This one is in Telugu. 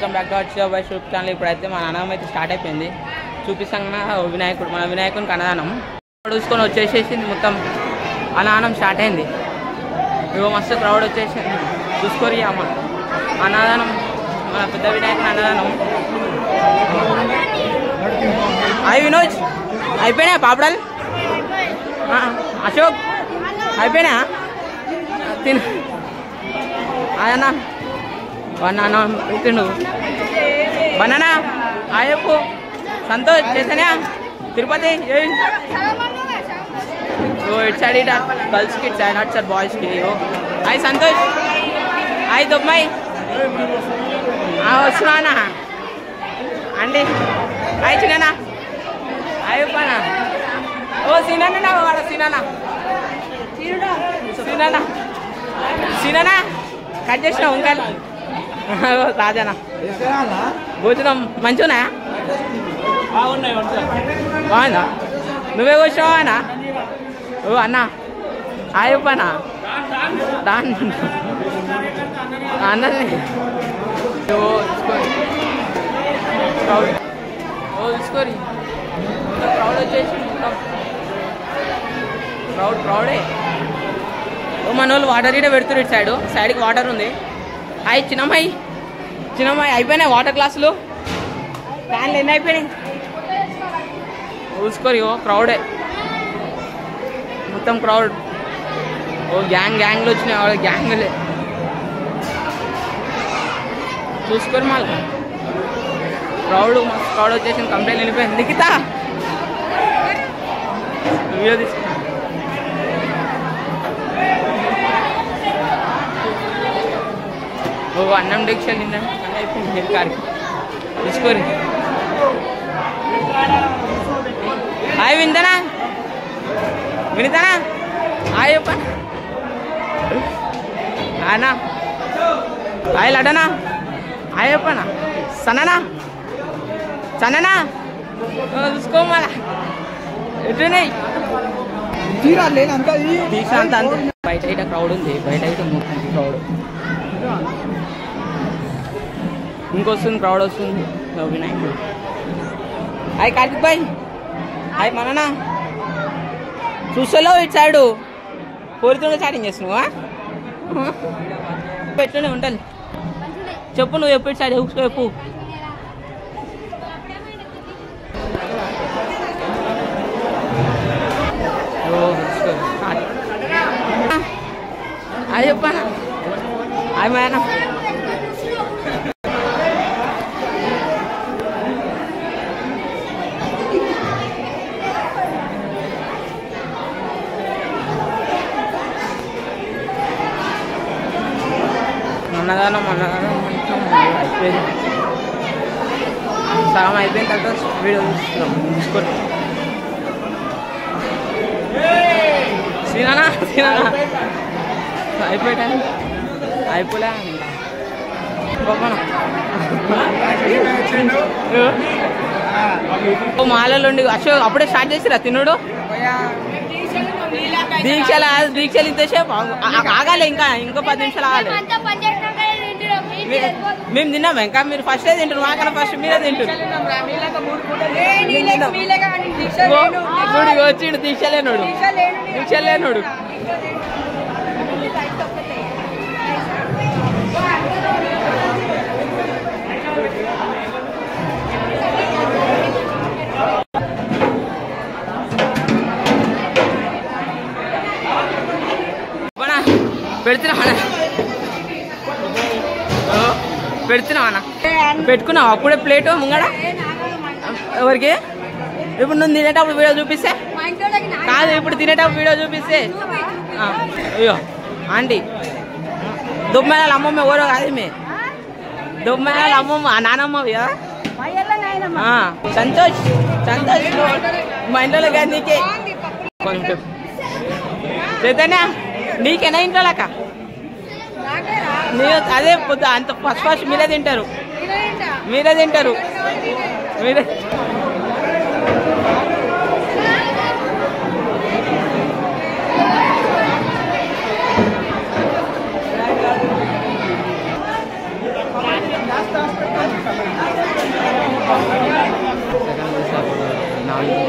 Welcome back to our YouTube channel. ఇప్పుడైతే మన అన్నదానం అయితే స్టార్ట్ అయిపోయింది. చూపిస్తాం వినాయకుడు, మన వినాయకునికి అన్నదానం చూసుకొని వచ్చేసేసింది. మొత్తం అన్నదానం స్టార్ట్ అయింది. ఇగో మస్తు క్రౌడ్ వచ్చేసింది. చూసుకొని అమ్మ అన్నదానం, మన పెద్ద వినాయకుని అన్నదానం. అవి వినోజ్ అయిపోయినా పాపడాలు, అశోక్ అయిపోయినా తిను అన్న బనానా తిండు బనానా ఆయప్పు సంతోష్ చేసానా Tirupati it side it girls కి it side not sir boys కి. హాయ్ సంతోష్, హాయ్ దొమ్మాయి వస్తున్నా అండి. హాయ్ చిన్న అయ్యప్పనా, ఓ సీనా వాడ సీనా సీనా సీనా కట్ చేసిన వంకాయలు. రాజానా భోజనం మంచిగా బాగుందా? నువ్వే వచ్చావా అన్నా? ఓ అన్నా అయ్యప్పనా దాని అన్నది తీసుకోరి. క్రౌడ్ వచ్చేసి క్రౌడే. మన వాళ్ళు వాటర్ ఇటే పెడుతున్నారు. ఇటు సైడ్కి వాటర్ ఉంది. హాయ్ చిన్నమ్మాయి అయిపోయినాయి వాటర్ గ్లాసులు, ఫ్యాన్లు ఎన్ని అయిపోయినాయి చూసుకోరు. క్రౌడే మొత్తం క్రౌడ్. ఓ గ్యాంగ్లు వచ్చినాయి, గ్యాంగ్లే చూసుకోరు. మళ్ళీ క్రౌడ్ వచ్చేసి కంప్లైంట్ వెళ్ళిపోయింది. లిఖిత వీడియో తీసుకున్నా. ఓ అన్నం డెక్షలు నిన్న అయిపోయింది. హెడ్ కార్కి తీసుకోరి. హాయ్ వింతనా వినితనా హాయ్ చెప్ప అన్నా. హాయ్ లడనా హాయ్ చెప్పనా. సన్ననా చూసుకో మళ్ళా ఎటున్నాయి దీక్ష అంతా అంతే. బయట ఇట క్రౌడ్ ఉంది, బయట ఇట మొత్తం క్రౌడ్. ఇంకొస్తుంది క్రౌడ్ వస్తుంది. వినాయకుడు హాయ్ కార్తిక్ భాయ్, హాయ్ మననా చూస్తలేవు ఇటు సైడు కోరితోనే చాటింగ్ చేస్తున్నావా? ఎట్లనే ఉంటుంది చెప్పు, నువ్వు ఎప్పుడు ఇటు సైడ్ చెప్పు. అది చెప్పానా అది మేనా అన్నదానం అయిపోయింది. సగం అయిపోయిన తర్వాత వీడియో తీసుకోండి. సీనా అయిపోయాను అయిపోలే మాలలో ఉండి అశోక్ అప్పుడే స్టార్ట్ చేసిరా తినుడు. దీక్షలు ఇంతసేపు ఆగాలి, ఇంకా 10 నిమిషాలు ఆగాలి. మేము తిన్నాము ఇంకా, మీరు ఫస్ట్ తింటారు మాకన్నా ఫస్ట్ మీరే తింటారు. వచ్చిండు దీక్షలేనోడు. పెడుతున్నావా పెట్టుకున్నావు అప్పుడే ప్లేటు ముంగడ ఎవరికి? ఇప్పుడు నువ్వు తినేటప్పుడు వీడియో చూపిస్తే కాదు, ఇప్పుడు తినేటప్పుడు వీడియో చూపిస్తే అయ్యో ఆంటీ దుమ్మెల అమ్మమ్మ ఎవరో కాదు, మీ దుమ్మెల అమ్మమ్మ నానమ్మవి సంతోష్ మా ఇంట్లో కాదు నీకే కొంచెం చైతన్య నీకేనా ఇంట్లో అక్క? అదే పొద్దు అంత ఫస్ట్ మీరే తింటారు. సెకండ్ చూస్తే అప్పుడు 4